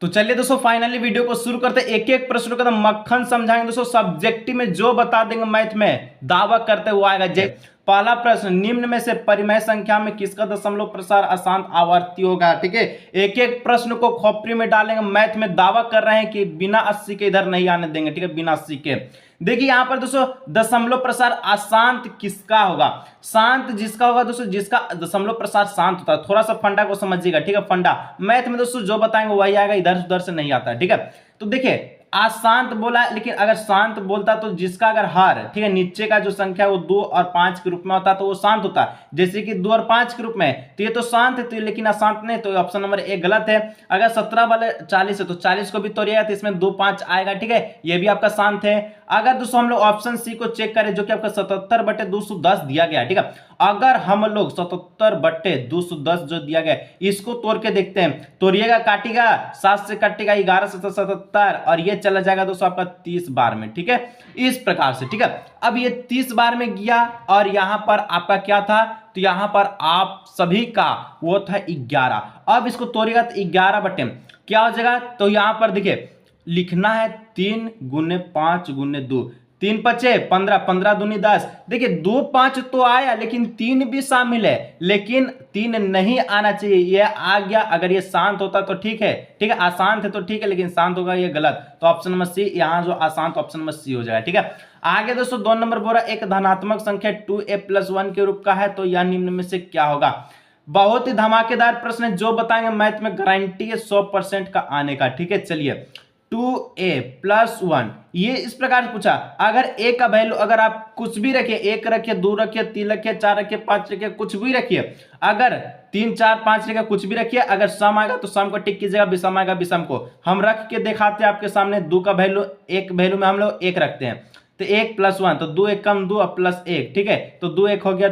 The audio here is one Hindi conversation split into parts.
तो चलिए दोस्तों फाइनली वीडियो को शुरू करते हैं। एक एक प्रश्नों का मक्खन समझाएंगे दोस्तों। सब्जेक्टिव में जो बता देंगे मैथ में दावा करते हुए आएगा। जय पहला प्रश्न, निम्न में से परिमेय संख्या में किसका दशमलव प्रसार अशांत आवर्ती होगा। ठीक है, एक एक प्रश्न को खोपड़ी में डालेंगे। मैथ में दावा कर रहे हैं कि बिना 80 के इधर नहीं आने देंगे। ठीक है, बिना 80 के। देखिए यहां पर दोस्तों दशमलव प्रसार अशांत किसका होगा। शांत जिसका होगा दोस्तों, जिसका दशमलव प्रसार शांत होता है। थोड़ा सा फंडा को समझिएगा। ठीक है, फंडा मैथ में दोस्तों जो बताएंगे वही आएगा, इधर उधर से नहीं आता। ठीक है, तो देखिए अशांत बोला है, लेकिन अगर शांत बोलता तो जिसका अगर हर ठीक है नीचे का जो संख्या है वो 2 और 5 के रूप में होता तो वो शांत होता। जैसे कि 2 और 5 के रूप में, तो ये तो शांत है, तो लेकिन अशांत नहीं, तो ऑप्शन नंबर 1 गलत है। अगर 17 वाले 40 है तो 40 को भी तोड़िएगा तो इसमें 2 5 आएगा। ठीक है, ये भी आपका शांत है। अगर दोस्तों हम लोग ऑप्शन सी को चेक करें जो कि आपका 77/210 दिया गया। ठीक है, अगर हम लोग 77/210 जो दिया गया इसको तोड़ के देखते हैं, तोड़िएगा काटिएगा, 7 से कटेगा 11 से 77 और ये चला जाएगा दोस्तों आपका 30 बार में। ठीक है, इस प्रकार से। ठीक है, अब ये 30 बार में गया और यहां पर आपका क्या था, तो यहां पर आप सभी का वो था 11। अब इसको तोड़िएगा तो 11 बटे क्या हो जाएगा, तो यहां पर देखिए लिखना है 3 गुने 5 गुने 2, 3 पचे 15, 15 दूनी 10। देखिए 2 5 तो आया लेकिन 3 भी शामिल है, लेकिन 3 नहीं आना चाहिए, ये आ गया। अगर ये शांत होता तो ठीक है। ठीक है, अशांत है तो ठीक है, लेकिन शांत होगा ये गलत। तो ऑप्शन नंबर सी, यहाँ जो अशांत ऑप्शन नंबर सी हो जाएगा। ठीक है, आगे दोस्तों 2 नंबर बोला एक धनात्मक संख्या 2a+1 के रूप का है, तो यह निम्न में से क्या होगा। बहुत ही धमाकेदार प्रश्न है, जो बताएंगे मैथ में गारंटी है 100% का आने का। ठीक है, चलिए 2a+1 ये इस प्रकार से पूछा। अगर a का वैल्यू अगर आप कुछ भी रखिए, 1 रखिए, 2 रखिए, 3 रखिए, 4 रखिए, 5 रखिए, कुछ भी रखिए। अगर 3 4 5 रखिए, कुछ भी रखिए। अगर सम आएगा तो सम को टिक कीजिएगा, विषम आएगा विषम को। हम रख के दिखाते हैं आपके सामने। 2 का वैल्यू एक वैल्यू में हम लोग 1 रखते हैं, तो 1+1 तो 2 1 कम 2 और +1। ठीक है, तो 2 1 हो गया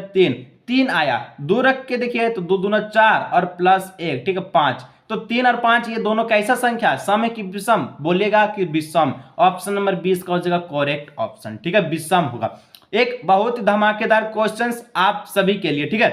3 आया। 2 रख के देखिए तो 2 दूना 4 और +1। ठीक है, 5। तो 3 और 5 ये दोनों कैसा संख्या, सम है कि विषम, बोलिएगा कि विषम। ऑप्शन नंबर 20 का हो जाएगा करेक्ट ऑप्शन। ठीक है, विषम होगा। एक बहुत ही धमाकेदार क्वेश्चन आप सभी के लिए। ठीक है,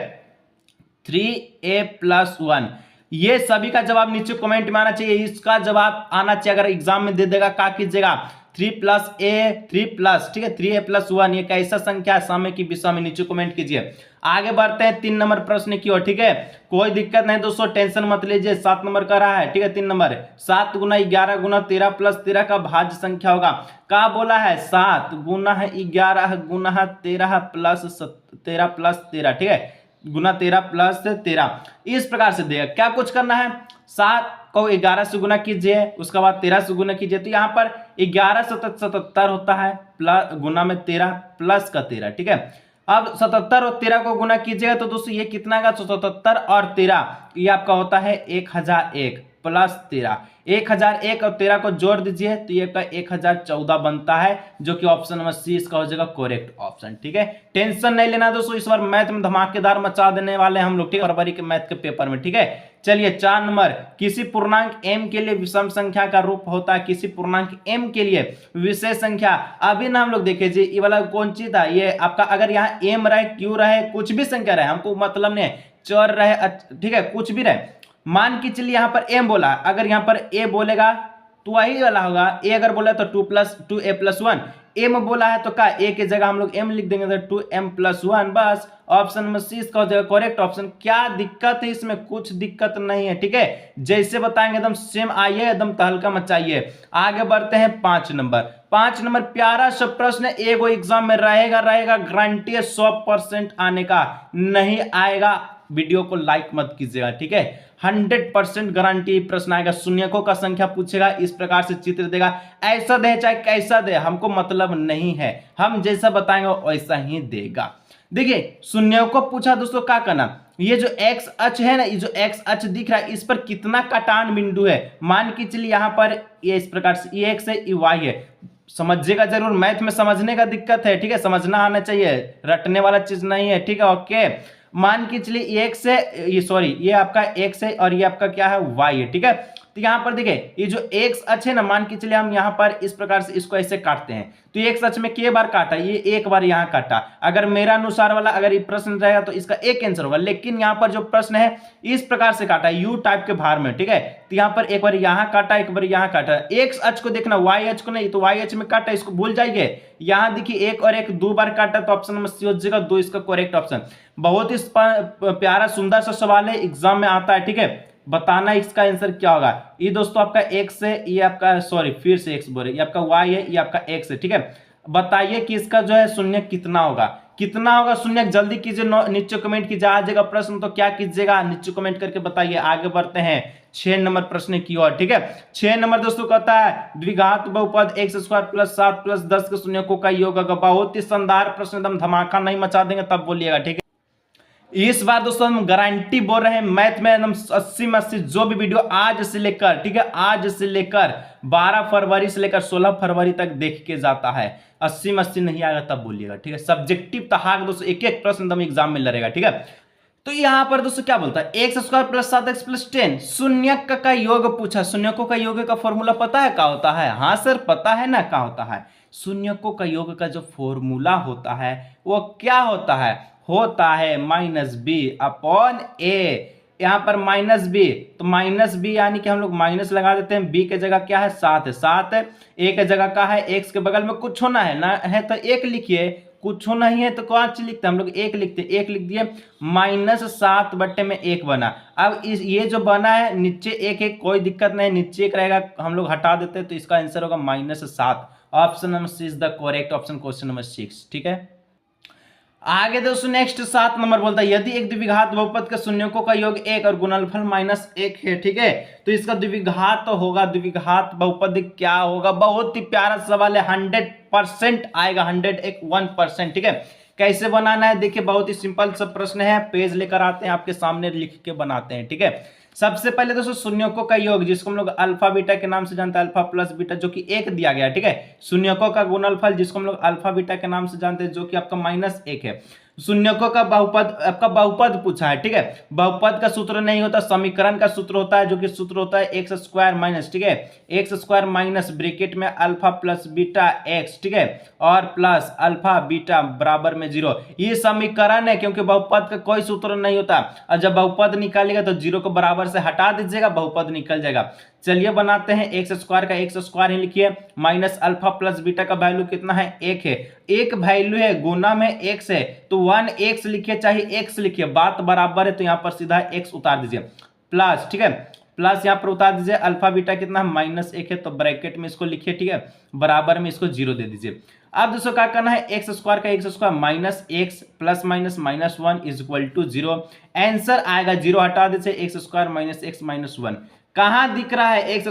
3a+1 ये सभी का जवाब नीचे कमेंट में आना चाहिए। इसका जवाब आना चाहिए, अगर एग्जाम में दे देगा क्या कीजिएगा 3+a, ठीक है 3a+1 ये कैसा संख्या समय की विषय में, नीचे कमेंट कीजिए। आगे बढ़ते हैं 3 नंबर प्रश्न की ओर। ठीक है, कोई दिक्कत नहीं दोस्तों, टेंशन मत लीजिए। 7 नंबर का रहा है। ठीक है, 3 नंबर 7 गुना 11 गुना 13 + 13 का भाज्य संख्या होगा। क्या बोला है, 7 गुना 11 गुना 13 + 13। ठीक है, गुना 13 + 13 इस प्रकार से देगा। क्या कुछ करना है, 7 को 11 से गुना कीजिए, उसके बाद 13 से गुना कीजिए, तो यहाँ पर 11 × 77 होता है, प्लस गुना में 13 प्लस का 13। ठीक है, अब 77 और 13 को गुना कीजिएगा तो दोस्तों ये कितना का 77 और 13 ये आपका होता है 1001 प्लस 13। 1001 और 13 को जोड़ दीजिए तो ये का 1014 बनता है, जो कि ऑप्शन नंबर सी इसका हो जाएगा करेक्ट ऑप्शन। ठीक है, टेंशन नहीं लेना दोस्तों, इस बार मैथ में धमाकेदार मचा देने वाले हम लोग। ठीक है, फरवरी के मैथ के पेपर में। ठीक है, चलिए 4 नंबर, किसी पूर्णांक m के लिए विषम संख्या का रूप होता है। किसी पूर्णांक m के लिए विशेष संख्या, अभी ना हम लोग देखे जी ये वाला कौन सी था, ये आपका अगर यहाँ m रहे q रहे कुछ भी संख्या रहे, हमको मतलब नहीं है, चर रहे, ठीक है कुछ भी रहे, मान के चलिए यहाँ पर m बोला, अगर यहाँ पर a बोलेगा तो वही वाला होगा। a अगर बोला तो 2a+1, m बोला है तो क्या a की जगह हम लोग m लिख देंगे तो 2m+1, बस ऑप्शन नंबर सी इसका हो जाएगा करेक्ट ऑप्शन। क्या दिक्कत है इसमें, कुछ दिक्कत नहीं है। ठीक है, जैसे बताएंगे एकदम सेम आइए, एकदम तहलका मचाइए। आगे बढ़ते हैं 5 नंबर। 5 नंबर प्यारा सा प्रश्न, एगो एग्जाम में रहेगा गारंटी है 100% आने का, नहीं आएगा वीडियो को लाइक मत कीजिएगा। ठीक है, 100% गारंटी प्रश्न आएगा। शून्यकों का संख्या पूछेगा, इस प्रकार से चित्र देगा, ऐसा दे चाहे कैसा दे हमको मतलब नहीं है, हम जैसा बताएंगे वैसा ही देगा। देखिए शून्यकों पूछा दोस्तों, क्या करना, ये जो x अक्ष है ना, ये जो x अक्ष दिख रहा है इस पर कितना कटान बिंदु है, मान के चलिए यहाँ पर ये इस प्रकार से ये x है ये y है। समझिएगा जरूर, मैथ में समझने का दिक्कत है। ठीक है, समझना आना चाहिए, रटने वाला चीज नहीं है। ठीक है, ओके, मान के चलिए x है, ये सॉरी ये आपका x है और ये आपका क्या है y है। ठीक है, तो यहाँ पर देखिए ये जो एक्स अक्ष है ना, मान के चलिए हम यहाँ पर इस प्रकार से इसको ऐसे काटते हैं, तो एक्स अक्ष में के बार काटा, ये एक बार यहाँ काटा। अगर मेरा अनुसार वाला अगर ये प्रश्न रहेगा तो इसका एक आंसर होगा, लेकिन यहाँ पर जो प्रश्न है इस प्रकार से काटा यू टाइप के भार में, ठीक है। तो यहाँ पर एक बार यहाँ काटा, एक बार यहाँ काटा। एक्स अक्ष को देखना, वाई अक्ष को नहीं, तो वाई अक्ष में काटा, इसको भूल जाइए। यहाँ देखिए एक और एक दो बार काटा, तो ऑप्शन नंबर सी हो जाएगा, दो इसका करेक्ट ऑप्शन। बहुत ही प्यारा सुंदर सा सवाल है, एग्जाम में आता है, ठीक है। बताना इसका आंसर क्या होगा। ये दोस्तों आपका एक्स है, ये आपका सॉरी फिर से एक्स बोले, ये आपका वाई है, ये आपका एक्स है, ठीक है। बताइए कि इसका जो है शून्य कितना होगा, कितना होगा शून्य, जल्दी कीजिए, नीचे कमेंट कीजिए। आ जाएगा प्रश्न तो क्या कीजिएगा, नीचे कमेंट करके बताइए। आगे बढ़ते हैं 6 नंबर प्रश्न की ओर, ठीक है। 6 नंबर दोस्तों कहता है द्विघात बहुपद x² + 7 + 10 के शून्यकों का योग होगा। बहुत ही शानदार प्रश्न, एकदम धमाका नहीं मचा देंगे तब बोलिएगा, ठीक है। इस बार दोस्तों हम गारंटी बोल रहे हैं मैथ में एकदम 80 में 80, जो भी वीडियो आज से लेकर, ठीक है, आज से लेकर 12 फरवरी से लेकर 16 फरवरी तक देख के जाता है, 80 में 80 नहीं आएगा तब बोलिएगा, ठीक है। सब्जेक्टिव तहाक दोस्तों एक एक प्रश्न एकदम एग्जाम में लड़ेगा, ठीक है। तो यहां पर दोस्तों क्या बोलता है, x² + 7x + 10 शून्यक का योग पूछा। शून्यकों का योग का फॉर्मूला पता है क्या होता है? हाँ सर पता है ना क्या होता है। शून्यकों का योग का जो फॉर्मूला होता है वो क्या होता है, होता है -b/a। यहाँ पर -b, तो -b यानी कि हम लोग माइनस लगा देते हैं। b के जगह क्या है, 7 है, 7 है। a के जगह क्या है, x के बगल में कुछ होना है ना, है तो 1 लिखिए, कुछ नहीं है तो कौन सी लिखते हैं हम लोग, 1 लिखते हैं, 1 लिख दिए, -7/1 बना। अब इस ये जो बना है नीचे 1 है, कोई दिक्कत नहीं, नीचे 1 रहेगा, हम लोग हटा देते हैं, तो इसका आंसर होगा -7। Option number C is the correct option, question number 6, ठीक है। आगे दोस्तों नेक्स्ट 7 नंबर बोलता है यदि एक द्विघात बहुपद के शून्यकों का योग 1 और गुणनफल -1 है, ठीक है, तो इसका द्विघात तो होगा, द्विघात बहुपद क्या होगा। बहुत ही प्यारा सवाल है, 100% आएगा, 101%, ठीक है। कैसे बनाना है देखिए, बहुत ही सिंपल सा प्रश्न है, पेज लेकर आते हैं आपके सामने, लिख के बनाते हैं, ठीक है। सबसे पहले दोस्तों शून्यकों का योग, जिसको हम लोग अल्फा बीटा के नाम से जानते हैं, अल्फा प्लस बीटा, जो कि 1 दिया गया, ठीक है। शून्यकों का गुणनफल, जिसको हम लोग अल्फा बीटा के नाम से जानते हैं, जो कि आपका -1 है। शून्यकों का बहुपद, आपका बहुपद पूछा है, ठीक है। बहुपद का सूत्र नहीं होता, समीकरण का सूत्र होता है, जो कि सूत्र होता है x²-, ठीक है, x² - ब्रैकेट में अल्फा प्लस बीटा x, ठीक है, और प्लस अल्फा बीटा बराबर में 0। ये समीकरण है, क्योंकि बहुपद का कोई सूत्र नहीं होता, और जब बहुपद निकालेगा तो 0 को बराबर से हटा दीजिएगा, बहुपद निकल जाएगा। चलिए बनाते हैं, x² का x² ही लिखिए, माइनस अल्फा प्लस बीटा का वैल्यू कितना है, 1 है, एक वैल्यू है, गुना में x है, तो 1x लिखिए चाहे x लिखिए, बात बराबर है, तो यहाँ पर सीधा x उतार दीजिए, प्लस, ठीक है, प्लस यहाँ पर उतार दीजिए, अल्फा बीटा कितना है, -1 है, तो ब्रैकेट में इसको लिखिए, ठीक है, बराबर में इसको 0 दे दीजिए। अब दोस्तों क्या करना है, x² का x² -x + -1 = 0। आंसर आएगा 0, हटा दीजिए, x² - x - 1 कहां दिख रहा है, x²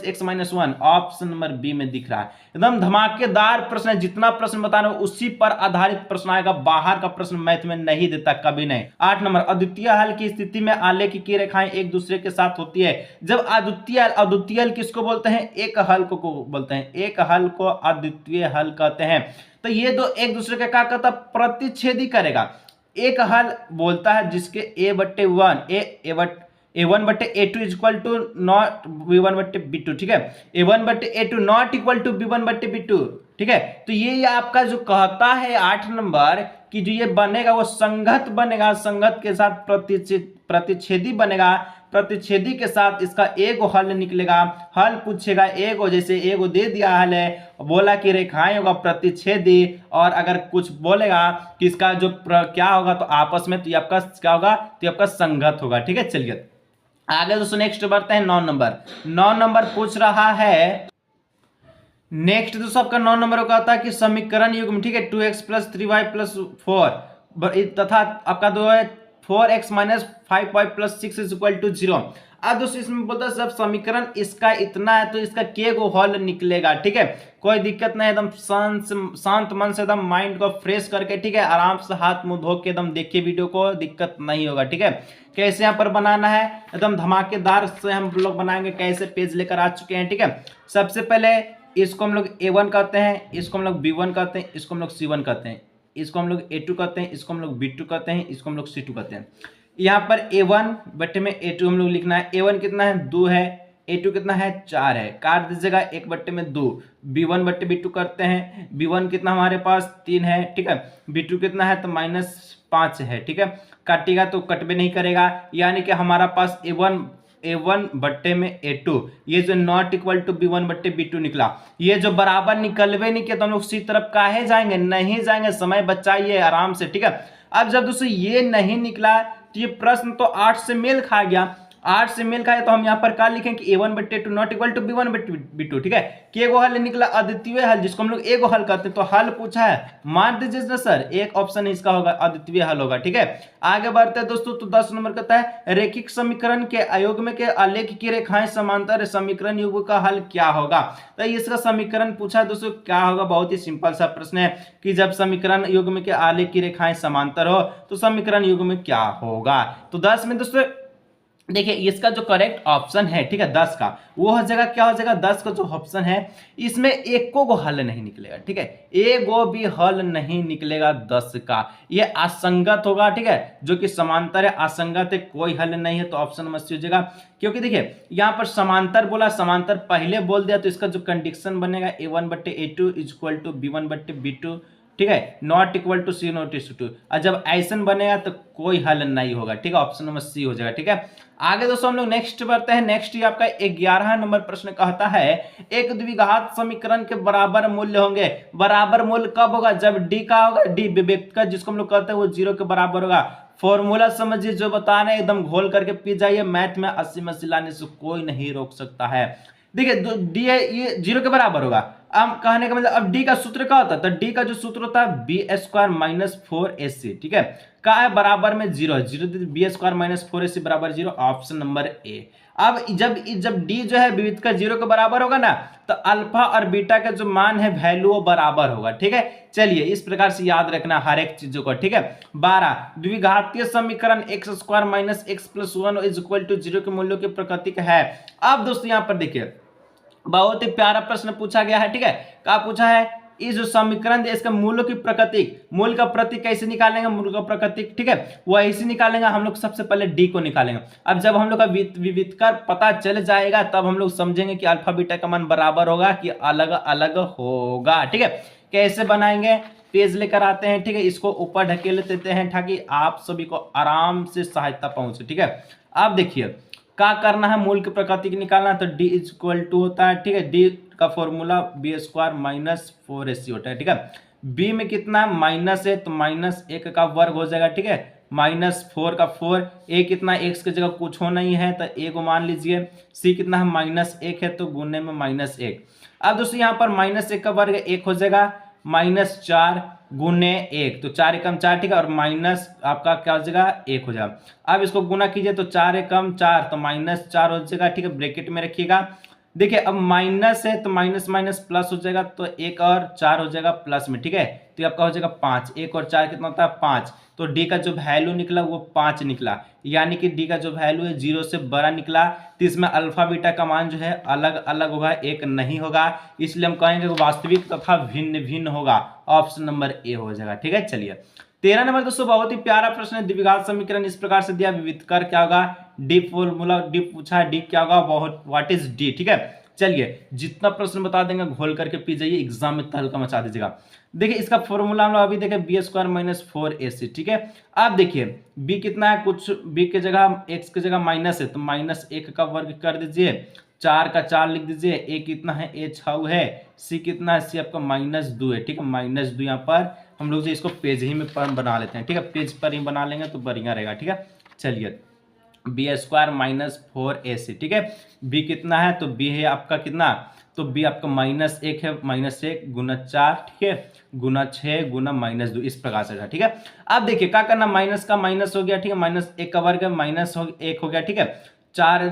- x - 1 option number B में दिख रहा है। एकदम धमाकेदार प्रश्न है, जितना प्रश्न बता रहा हूं उसी पर आधारित प्रश्न आएगा, बाहर का प्रश्न मैथ में नहीं देता कभी नहीं। 8 नंबर अद्वितीय हल की स्थिति में आलेख की रेखाएं एक दूसरे के साथ होती है। जब अद्वितीय हल किसको बोलते हैं, एक हल को बोलते हैं, एक हल को अद्वितीय हल कहते हैं। तो ये दो एक दूसरे का क्या कहता है, प्रतिच्छेदी करेगा। एक हल बोलता है जिसके a/1 = नॉट b1/b2, ठीक है, a1/a2 not equal to b1/b2, ठीक है। तो ये आपका जो कहता है 8 नंबर कि जो ये बनेगा वो संगत बनेगा, संगत के साथ प्रतिच्छेदी बनेगा, प्रतिच्छेदी के साथ इसका एगो हल निकलेगा। हल पूछेगा एगो, जैसे एगो दे दिया हल है, बोला कि रेखाएं होगा प्रतिच्छेदी, और अगर कुछ बोलेगा कि इसका जो क्या होगा तो आपस में, तो ये आपका क्या होगा, तो आपका संगत होगा, ठीक है। चलिए आगे दोस्तों नेक्स्ट बढ़ते हैं, 9 नंबर। 9 नंबर पूछ रहा है, नेक्स्ट दोस्तों आपका 9 नंबर का आता है कि समीकरण युग्म, ठीक है, 2x + 3y + 4 तथा आपका दो है 4x - 5y + 6 = 0। अब दोस्तों इसमें बोलता है सब समीकरण इसका इतना है तो इसका के गो हल निकलेगा, ठीक है, कोई दिक्कत नहीं, एकदम शांत मन से एकदम माइंड को फ्रेश करके, ठीक है, आराम से हाथ मुंह धो के एकदम देखिए वीडियो को, दिक्कत नहीं होगा, ठीक है। कैसे यहाँ पर बनाना है, एकदम धमाकेदार से हम लोग बनाएंगे, कैसे पेज लेकर आ चुके हैं, ठीक है। सबसे पहले इसको हम लोग a1 कहते हैं, इसको हम लोग b1 कहते हैं, इसको हम लोग c1 कहते हैं, इसको हम लोग a2 कहते हैं, इसको हम लोग b2 कहते हैं, इसको हम लोग c2 कहते हैं। यहाँ पर a1 बटे में a2 हम लोग लिखना है। a1 कितना है, 2 है, A2 कितना है 4 है, काट दीजिएगा 1/2, B1/B2 करते हैं, B1 कितना हमारे पास 3 है, ठीक है, B2 कितना है तो -5 है, ठीक है, काटिएगा तो कटबे नहीं करेगा, यानी कि हमारा पास A1 बट्टे में A2, ये जो नॉट इक्वल टू B1/B2 निकला, ये जो बराबर निकलवे नहीं किया तो हम लोग उसी तरफ काहे जाएंगे, नहीं जाएंगे, समय बचाइए आराम से, ठीक है। अब जब दोस्तों ये नहीं निकला तो ये प्रश्न तो 8 से मेल खा गया, 8 से मेल खाए तो हम यहाँ पर क्या लिखें कि A1/2 not equal to B1/B2, ठीक है, कि एगो हल निकला अद्वितीय हल, जिसको हम लोग एगो हल कहते हैं, तो हल पूछा है, मान दीजिए ना सर, एक ऑप्शन इसका होगा अद्वितीय हल होगा, ठीक है। आगे बढ़ते हैं दोस्तों, तो 10 नंबर कहता है रेखिक समीकरण के अयुग्म के आलेख की रेखाएं समांतर समीकरण युग्म का हल क्या होगा। तो इसका समीकरण पूछा है दोस्तों, क्या होगा, बहुत ही सिंपल सा प्रश्न है कि जब समीकरण युग्म के आलेख की रेखाएं समांतर हो तो समीकरण युग्म क्या होगा। तो 10 में दोस्तों देखिए इसका जो करेक्ट ऑप्शन है, ठीक है, 10 का वो हो जाएगा, क्या हो जाएगा, 10 का जो ऑप्शन है इसमें एको को हल नहीं निकलेगा, ठीक है, एगो भी हल नहीं निकलेगा 10 का, ये असंगत होगा, ठीक है, जो कि समांतर है, असंगत है, कोई हल नहीं है, तो ऑप्शन नंबर सी हो जाएगा। क्योंकि देखिए यहाँ पर समांतर बोला, समांतर पहले बोल दिया तो इसका जो कंडीशन बनेगा A1/A2 इक्वल टू B1/B2, ठीक है, not equal to C not equal to, और जब ऐसन बनेगा तो कोई हल नहीं होगा, ठीक है, ऑप्शन नंबर सी हो जाएगा, ठीक है। आगे दोस्तों हम लोग नेक्स्ट बढ़ते हैं, नेक्स्ट ये आपका 11 नंबर प्रश्न कहता है एक द्विघात समीकरण के बराबर मूल्य होंगे, बराबर मूल्य कब होगा, जब डी का होगा, डी विवेक का जिसको हम लोग कहते हैं वो 0 के बराबर होगा। फॉर्मूला समझिए, जो बता रहे हैं एकदम घोल करके पी जाइए, मैथ में 80 में लाने से कोई नहीं रोक सकता है। देखिए डी है ये 0 के बराबर होगा, अब कहने का मतलब अब डी का सूत्र क्या होता है, तो डी का जो सूत्र होता है B² - 4AC, ठीक है, का है बराबर में 0 है, 0 B² - 4AC बराबर 0, ऑप्शन नंबर ए। अब जब डी जो है विविध का 0 के बराबर होगा ना, तो अल्फा और बीटा का जो मान है वैल्यू वो बराबर होगा, ठीक है। चलिए इस प्रकार से याद रखना हर एक चीजों को, ठीक है। 12 द्विघातीय समीकरण x² - x + 1 इक्वल टू 0 के मूल्यों की प्रकृति है। अब दोस्तों यहाँ पर देखिए बहुत ही प्यारा प्रश्न पूछा गया है, ठीक है, क्या पूछा है, इस जो समीकरण है इसका मूल्यों की प्रकृति, मूल का प्रतीक कैसे निकालेंगे, मूल का प्रकृति, ठीक है, वो ऐसे निकालेंगे, हम लोग सबसे पहले डी को निकालेंगे। अब जब हम लोग का विविधकर पता चल जाएगा तब हम लोग समझेंगे कि अल्फा बीटा का मान बराबर होगा कि अलग अलग होगा, ठीक है। कैसे बनाएंगे, पेज लेकर आते हैं, ठीक है, इसको ऊपर ढकेल देते हैं ताकि आप सभी को आराम से सहायता पहुंचे, ठीक है। अब देखिए क्या करना है, मूल की प्रकृति निकालना है, तो डी इक्वल टू होता है, ठीक है, डी का फॉर्मूला B² - 4AC होता है, ठीक है। बी में कितना माइनस है तो -1 का वर्ग हो जाएगा, ठीक है, -4 का 4, ए कितना x की जगह कुछ हो नहीं है तो ए को मान लीजिए, सी कितना है -1 है तो गुने में -1। अब दोस्तों यहाँ पर -1 का वर्ग 1 हो जाएगा, -4 गुने 1 तो 4 एकम 4, ठीक है, और माइनस आपका क्या हो जाएगा 1 हो जाएगा। अब इसको गुना कीजिए तो 4 एकम 4 तो -4 हो जाएगा, ठीक है, ब्रैकेट में रखिएगा। देखिए अब माइनस है तो माइनस माइनस प्लस हो जाएगा, तो 1 और 4 हो जाएगा प्लस में, ठीक है, तो आपका हो जाएगा 5, 1 और 4 कितना होता है 5, तो डी का जो वैल्यू निकला वो 5 निकला, यानी कि डी का जो वैल्यू है 0 से बड़ा निकला, तो इसमें अल्फा बीटा का मान जो है अलग अलग होगा, एक नहीं होगा, इसलिए हम कहेंगे वास्तविक तथा भिन्न भिन्न होगा, ऑप्शन नंबर ए हो जाएगा, ठीक है। चलिए 13 नंबर दोस्तों बहुत ही प्यारा प्रश्न है, द्विघात समीकरण इस प्रकार से दिया, विविधकर क्या होगा, डी फॉर्मूला, डी पूछा है, डी क्या होगा, बहुत व्हाट इज डी, ठीक है। चलिए जितना प्रश्न बता देंगे घोल करके पी जाइए, एग्जाम में तहलका मचा दीजिएगा। देखिए इसका फॉर्मूला हम लोग अभी देखें B² - 4AC, ठीक है। अब देखिए b कितना है, कुछ b की जगह x की जगह माइनस है तो -1 का वर्ग कर दीजिए, 4 का 4 लिख दीजिए, a कितना है a 6 है, c कितना है c आपका -2 है, ठीक है, -2 यहाँ पर हम लोग इसको पेज ही में बना लेते हैं, ठीक है, पेज पर ही बना लेंगे तो बढ़िया रहेगा, ठीक है। चलिए B² - 4AC, ठीक है, b कितना है तो b है आपका कितना, तो b आपका -1 है, -1 गुना 4, ठीक है, गुना 6 गुना -2 इस प्रकार से, ठीक है। अब देखिए क्या करना, माइनस का माइनस हो गया, ठीक है, -1 का वर्ग -1 हो गया, ठीक है, 4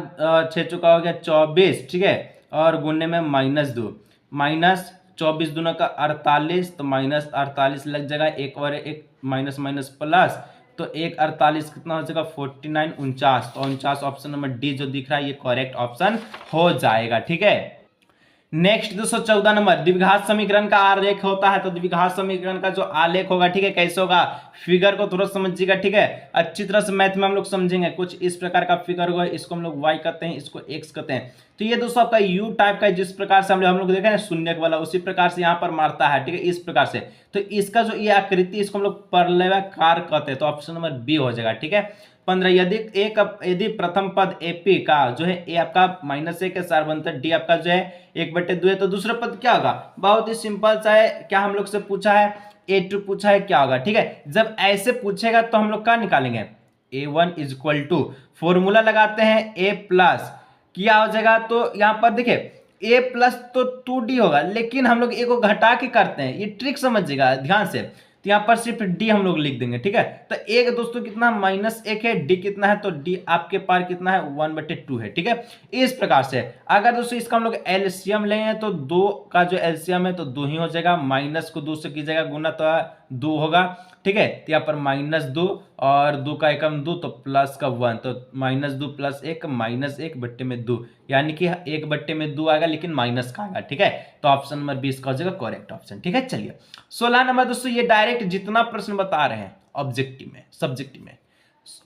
6 चुका हो गया 24, ठीक है, और गुने में -2, -24 दूना का 48 तो -48 लग जाएगा, एक और एक माइनस माइनस प्लस, तो 1 48 कितना हो जाएगा 49 49, तो 49 ऑप्शन नंबर डी जो दिख रहा है ये करेक्ट ऑप्शन हो जाएगा, ठीक है। नेक्स्ट 214 नंबर, द्विघात समीकरण का आलेख होता है, तो द्विघात समीकरण का जो आलेख होगा, ठीक है, कैसे होगा, फिगर को थोड़ा समझिएगा, ठीक है, अच्छी तरह से मैथ में हम लोग समझेंगे। कुछ इस प्रकार का फिगर होगा, इसको हम लोग वाई कहते हैं, इसको एक्स कहते हैं। तो ये दोस्तों आपका यू टाइप का, जिस प्रकार से हम लोग देखे ना शून्य वाला, उसी प्रकार से यहाँ पर मारता है, ठीक है, इस प्रकार से। तो इसका जो ये आकृति, इसको हम लोग परवलयाकार कहते हैं, तो ऑप्शन नंबर बी हो जाएगा, ठीक है। 15, यदि प्रथम पद एपी का जो है ए आपका -1 है, सार्वंतर डी आपका जो है 1/2 है, तो दूसरा पद क्या होगा, बहुत ही सिंपल सा है। क्या हम लोग से पूछा है, A2 पूछा है, क्या होगा, ठीक है। जब ऐसे पूछेगा तो हम लोग क्या निकालेंगे, A1 इक्वल टू, फॉर्मूला लगाते हैं A प्लस, क्या हो जाएगा, तो यहाँ पर देखिए A प्लस तो 2D होगा, लेकिन हम लोग A को घटा के करते हैं, ये ट्रिक समझिएगा ध्यान से। तो यहाँ पर सिर्फ D हम लोग लिख देंगे, ठीक है। तो एक दोस्तों कितना -1 है, D कितना है, तो D आपके पास कितना है 1/2 है, ठीक है। इस प्रकार से अगर दोस्तों इसका हम लोग एलसीएम लेंगे तो 2 का जो एलसीएम है तो 2 ही हो जाएगा, माइनस को 2 से कीजिएगा गुना तो 2 होगा, ठीक है। तो यहाँ पर -2 और 2 का एकम 2, तो प्लस का 1, तो -2 + 1 -1/2, यानी कि 1/2 आएगा, लेकिन माइनस का आएगा, ठीक है। तो ऑप्शन नंबर 20 का हो जाएगा करेक्ट ऑप्शन, ठीक है। चलिए 16 नंबर दोस्तों, ये डायरेक्ट जितना प्रश्न बता रहे हैं ऑब्जेक्टिव में, सब्जेक्टिव में,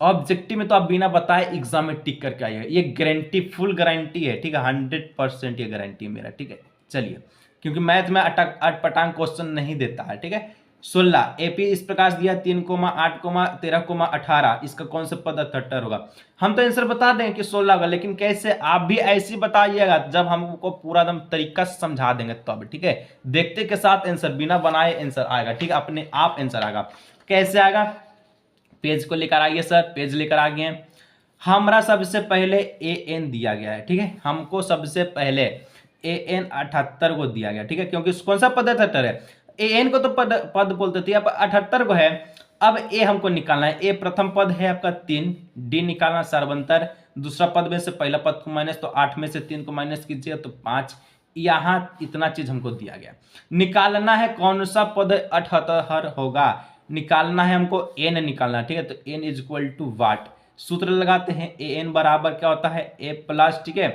ऑब्जेक्टिव में तो आप बिना बताए एग्जाम में टिक करके आइएगा, ये गारंटी, फुल गारंटी है, ठीक है, 100% ये गारंटी है मेरा, ठीक है। चलिए, क्योंकि मैथ में अटपटांग क्वेश्चन नहीं देता है, ठीक है। 16 एपी इस प्रकार से दिया 3, 8, 13, 18, इसका कौन सा पद 78 होगा। हम तो आंसर बता देंगे कि 16 होगा, लेकिन कैसे, आप भी ऐसे बताइएगा जब हमको पूरा एकदम तरीका से समझा देंगे तब, ठीक है। देखते के साथ आंसर, बिना बनाए आंसर आएगा, ठीक है, अपने आप आंसर आएगा। कैसे आएगा, पेज को लेकर आइए सर, पेज लेकर आ गए। हमारा सबसे पहले an दिया गया है, ठीक है, हमको सबसे पहले an 78 को दिया गया, ठीक है, क्योंकि कौन सा पद 78 है, an को तो पद बोलते थे, अब 78 को है। अब a हमको निकालना है, a प्रथम पद है आपका 3, d निकालना सर्वंतर, दूसरा पद में से पहला पद को माइनस, तो 8 में से 3 को माइनस कीजिए तो 5, यहाँ इतना चीज हमको दिया गया। निकालना है कौन सा पद 78 होगा, निकालना है हमको n निकालना, ठीक है। तो n इक्वल टू वाट, सूत्र लगाते हैं, an बराबर क्या होता है a प्लस, ठीक है,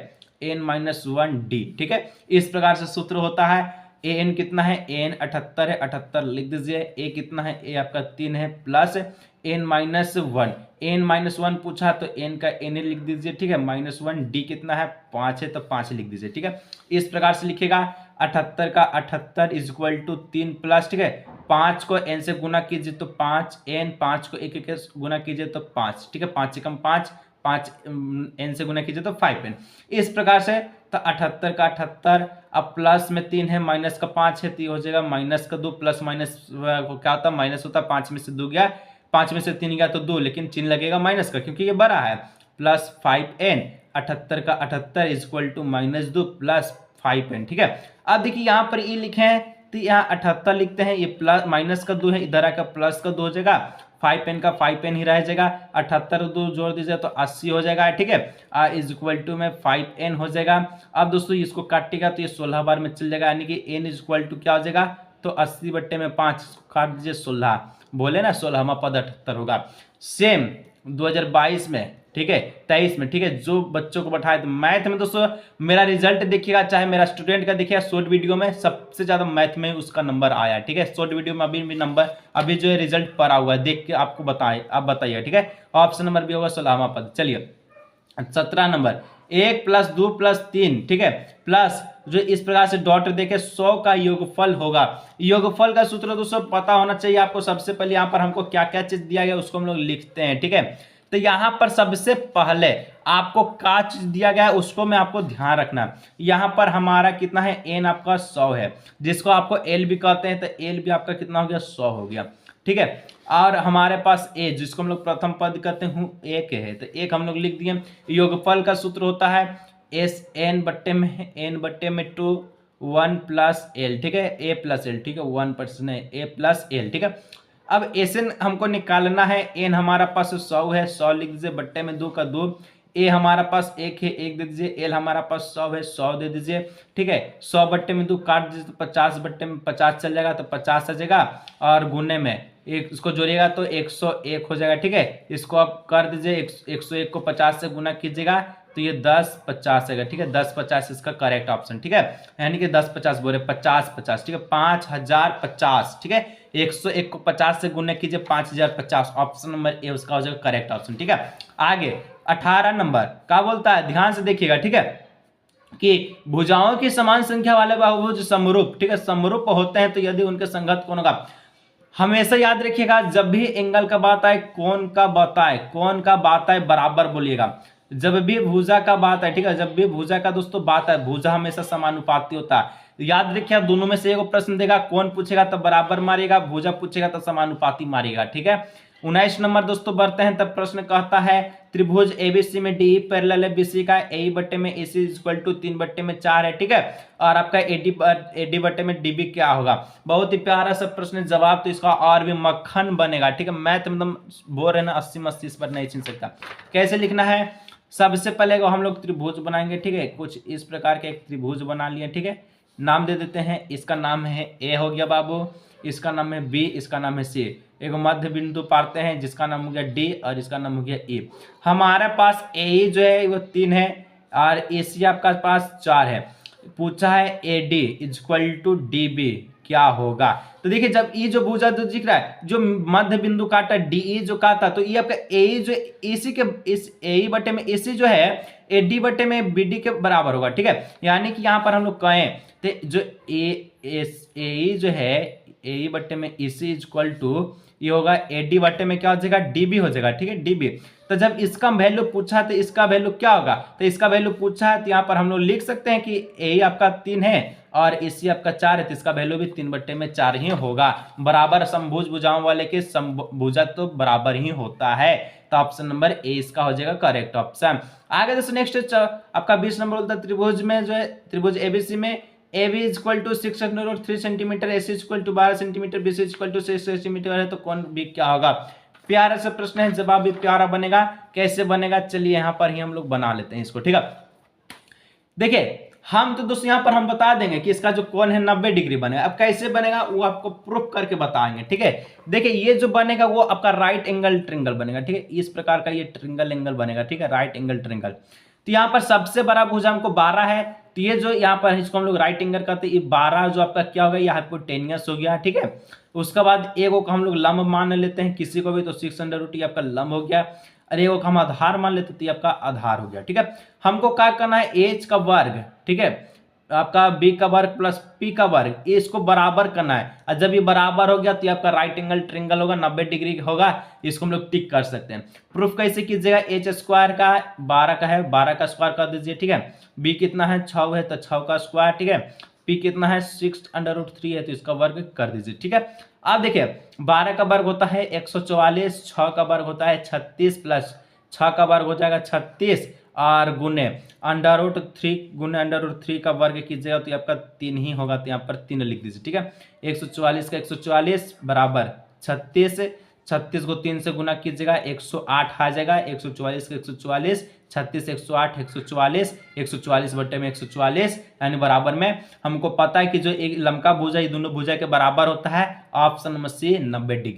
n - 1d, ठीक है। इस प्रकार से सूत्र होता है। an कितना है, an 78 है, 78 लिख दीजिए। a कितना है, a आपका 3 है, प्लस n - 1 पूछा तो n का n लिख दीजिए, ठीक है, -1, d कितना है 5 है, तो 5 लिख दीजिए, ठीक है। इस प्रकार से लिखेगा 78 का 78 इक्वल टू 3 प्लस, ठीक है, 5 को n से गुना कीजिए तो 5n, 5 को 1 1 गुना कीजिए तो 5, ठीक है, 5 से कम 5, 5 n से गुना कीजिए तो 5n। इस प्रकार से तो 78 का 78, अब प्लस में 3 है, माइनस का 5 है, तो ये हो जाएगा -2, प्लस माइनस क्या होता है, माइनस होता है, 5 में से 2 गया, 5 में से 3 गया तो 2, लेकिन चिन्ह लगेगा माइनस का क्योंकि ये बड़ा है, प्लस 5n, 78 का 78 इक्वल टू -2 प्लस 5n, ठीक है। अब देखिए यहाँ पर ये लिखे हैं तो यहाँ 78 लिखते हैं, ये प्लस माइनस का 2 है, इधर आकर प्लस का 2 हो जाएगा, 5n का 5n ही रह जाएगा, 78 2 जोड़ दीजिए तो 80 हो जाएगा, ठीक है, इज इक्वल टू में 5n हो जाएगा। अब दोस्तों इसको काटेगा तो ये 16 बार में चल जाएगा, यानी कि n इज इक्वल टू क्या हो जाएगा, तो 80/5 काट दीजिए 16, बोले ना 16वां पद 78 होगा। सेम 2022 में, ठीक है, 23 में, ठीक है, जो बच्चों को बैठाए, तो मैथ में दोस्तों मेरा रिजल्ट देखिएगा, चाहे मेरा स्टूडेंट का देखिएगा, शॉर्ट वीडियो में सबसे ज्यादा मैथ में उसका नंबर आया, ठीक है। शॉर्ट वीडियो में अभी भी नंबर, अभी जो है रिजल्ट पड़ा हुआ है, देख के आपको बताए, आप बताइए, ठीक है। ऑप्शन नंबर भी होगा 16वां पद। चलिए 17 नंबर, 1 + 2 + 3, ठीक है, प्लस जो इस प्रकार से डॉट देके 100 का योगफल होगा। योगफल का सूत्र दोस्तों पता होना चाहिए आपको। सबसे पहले यहाँ पर हमको क्या क्या चीज दिया गया उसको हम लोग लिखते हैं, ठीक है। तो यहाँ पर सबसे पहले आपको क्या चीज दिया गया है उसको में आपको ध्यान रखना। यहाँ पर हमारा कितना है, n आपका 100 है, जिसको आपको l भी कहते हैं, तो l भी आपका कितना हो गया, 100 हो गया, ठीक है। और हमारे पास a जिसको हम लोग प्रथम पद कहते हैं 1 है, तो 1 हम लोग लिख दिए। योगफल का सूत्र होता है n/2 1 + l, ठीक है, a + l, ठीक है, 1% है, a + l, ठीक है। अब एन हमको निकालना है, एन हमारा पास 100 है, 100 लिख दीजिए, बट्टे में 2 का 2, ए हमारा पास 1 है, 1 दे दीजिए, एल हमारा पास 100 है, 100 दे दीजिए, ठीक है। 100 बट्टे में 2 काट दीजिए तो 50 बट्टे में 50 चल जाएगा, तो 50 आ जाएगा, और गुने में एक इसको जोड़िएगा तो 101 हो जाएगा, ठीक है। इसको आप कर दीजिए, 101 को 50 से गुना कीजिएगा तो ये 1050 है, ठीक है, 1050 इसका करेक्ट ऑप्शन, ठीक है, यानी कि 1050 बोले 50, ठीक है, 5050, ठीक है, 101 को 50 से गुणा कीजिए, 5050, ऑप्शन नंबर ए उसका हो जाएगा करेक्ट ऑप्शन, ठीक है। आगे 18 नंबर क्या बोलता है, ध्यान से देखिएगा, ठीक है, कि भुजाओं की समान संख्या वाले बहुभुज समरूप, ठीक है, समरूप होते हैं तो यदि उनके संगत कोण का, हमेशा याद रखिएगा जब भी एंगल का बात आए, कोण का बात आए, कोण का बात आए बराबर बोलिएगा, जब भी भुजा का बात है, ठीक है, जब भी भुजा का दोस्तों बात है, भुजा हमेशा समानुपाती होता है। याद रखिए दोनों में से एक प्रश्न देगा, कोण पूछेगा तो बराबर मारेगा, भुजा पूछेगा तो समानुपाती मारेगा, ठीक है। 19 नंबर दोस्तों बढ़ते हैं, तब प्रश्न कहता है त्रिभुज एबीसी में डी पैरेलल है बीसी का, ए बट्टे में एसी इक्वल टू 3/4 है, ठीक है, और आपका एडी बट्टे में डीबी क्या होगा। बहुत ही प्यारा सा प्रश्न, जवाब तो इसका और भी मक्खन बनेगा, ठीक है। मैथ मतलब बोल रहे ना 80 इस पर नहीं छीन सकता। कैसे लिखना है, सबसे पहले हम लोग त्रिभुज बनाएंगे, ठीक है, कुछ इस प्रकार के एक त्रिभुज बना लिया, ठीक है, नाम दे देते हैं, इसका नाम है ए हो गया बाबू, इसका नाम है बी, इसका नाम है सी, एक मध्य बिंदु पाते हैं जिसका नाम हो गया डी और इसका नाम हो गया ई। हमारे पास ए जो है वो 3 है और ए सी आपका पास 4 है। पूछा है A D equal to D B क्या होगा। तो देखिए जब ई जो भुजा तो दिख रहा है, जो मध्य बिंदु काटा डी ई जो काटा, तो ये आपका ए जो एसी के इस ए बटे में एसी जो है ए डी बटे में बी डी के बराबर होगा, ठीक है। यानी कि यहाँ पर हम लोग कहें तो जो ए जो है ए बट्टे में इसी इक्वल टू ये होगा ए डी बट्टे में क्या हो जाएगा डी बी हो जाएगा, ठीक है, डी बी। तो जब इसका वैल्यू पूछा तो इसका वैल्यू क्या होगा, तो इसका वैल्यू पूछा है तो यहाँ पर हम लोग लिख सकते हैं कि ए आपका 3 है और इसी आपका 4 है, तो इसका वैल्यू भी 3/4 ही होगा। बराबर समभुज भुजाओं वाले के भुजा तो बराबर ही होता है, तो ऑप्शन नंबर ए इसका हो जाएगा करेक्ट ऑप्शन। आगे दोस्तों नेक्स्ट आपका 20 नंबर बोलता है त्रिभुज में जो है त्रिभुज एबीसी में A B equal to 603 centimetre, A C equal to 12 centimetre, B C equal to 6 centimetre है, तो कौन बी क्या होगा। प्यारा सा प्रश्न है, जवाब भी प्यारा बनेगा। कैसे बनेगा चलिए यहाँ पर ही हम लोग बना लेते हैं इसको, ठीक है। देखिए हम तो दोस्तों यहाँ पर हम बता देंगे कि इसका जो कोण है 90 डिग्री बनेगा। अब कैसे बनेगा वो आपको प्रूफ करके बताएंगे, ठीक है। देखिए ये जो बनेगा वो आपका राइट एंगल ट्रिंगल बनेगा, ठीक है, इस प्रकार का ये ट्रिंगल एंगल बनेगा, ठीक है, राइट एंगल ट्रिंगल। तो यहाँ पर सबसे बड़ा भुजा हमको 12 है, तो ये जो यहाँ पर इसको हम लोग राइट एंगल करते हैं, ये 12 जो आपका क्या होगा, ये हाइपोटेनियस हो गया, ठीक है। उसके बाद एगो को हम लोग लंब मान लेते हैं किसी को भी, तो 6√2 आपका लंब हो गया, अरे एगो को हम आधार मान लेते तो ये आपका आधार हो गया, ठीक है। हमको क्या करना है एच का वर्ग, ठीक है, आपका बी का वर्ग प्लस पी का वर्ग, ये इसको बराबर करना है। और जब ये बराबर हो गया तो ये आपका राइट एंगल ट्रिंगल होगा, 90 डिग्री होगा, इसको हम लोग टिक कर सकते हैं। प्रूफ कैसे कीजिएगा, एच स्क्वायर का 12 का है, 12 का स्क्वायर कर दीजिए, ठीक है। बी कितना है 6 है तो 6 का स्क्वायर, ठीक है। पी कितना है 6√3 है तो इसका वर्ग कर दीजिए, ठीक है। अब देखिए 12 का वर्ग होता है 144, 6 का वर्ग होता है 36 प्लस 6 का वर्ग हो जाएगा 36 और गुने √3 का वर्ग कीजिएगा तो आपका 3 ही होगा, तो यहाँ पर 3 लिख दीजिए, ठीक है। 144 का 144 बराबर 36, 36 को 3 से गुना कीजिएगा 108 आ जाएगा, 144 का 144, 36 108 144, 144 बट्टे में 144 यानी बराबर में। हमको पता है कि जो एक लंबका भुजा ये दोनों भुजा के बराबर होता है, ऑप्शन नंबर सी 90 डिग्री।